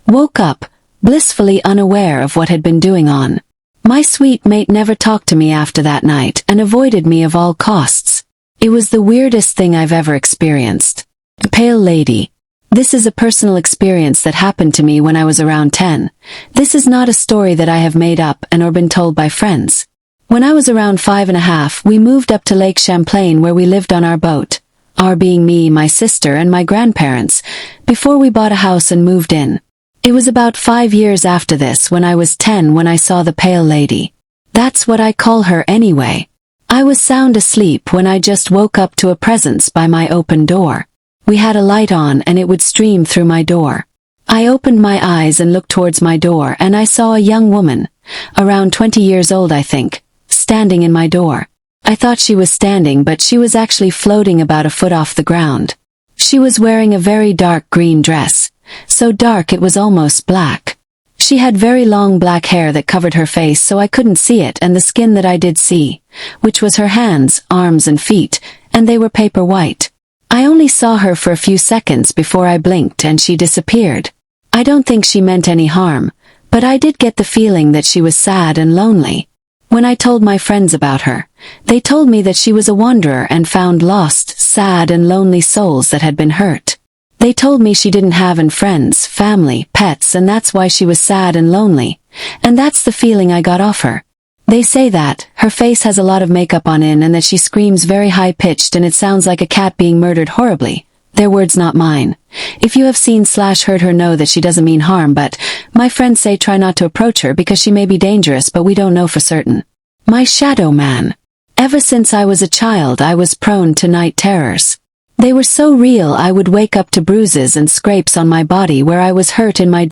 Woke up, blissfully unaware of what had been doing on. My sweet mate never talked to me after that night and avoided me of all costs. It was the weirdest thing I've ever experienced. Pale lady. This is a personal experience that happened to me when I was around 10. This is not a story that I have made up or been told by friends. When I was around 5.5, we moved up to Lake Champlain where we lived on our boat. Our being me, my sister, and my grandparents, before we bought a house and moved in. It was about 5 years after this, when I was 10, when I saw the pale lady. That's what I call her anyway. I was sound asleep when I just woke up to a presence by my open door. We had a light on and it would stream through my door. I opened my eyes and looked towards my door and I saw a young woman, around 20 years old I think, standing in my door. I thought she was standing, but she was actually floating about a foot off the ground. She was wearing a very dark green dress. So dark it was almost black. She had very long black hair that covered her face so I couldn't see it, and the skin that I did see, which was her hands, arms and feet, and they were paper white. I only saw her for a few seconds before I blinked and she disappeared. I don't think she meant any harm, but I did get the feeling that she was sad and lonely. When I told my friends about her, they told me that she was a wanderer and found lost, sad and lonely souls that had been hurt. They told me she didn't have any friends, family, pets, and that's why she was sad and lonely. And that's the feeling I got off her. They say that her face has a lot of makeup on in and that she screams very high-pitched and it sounds like a cat being murdered horribly. Their words, not mine. If you have seen/heard her, know that she doesn't mean harm, but my friends say try not to approach her because she may be dangerous, but we don't know for certain. My shadow man. Ever since I was a child I was prone to night terrors. They were so real I would wake up to bruises and scrapes on my body where I was hurt in my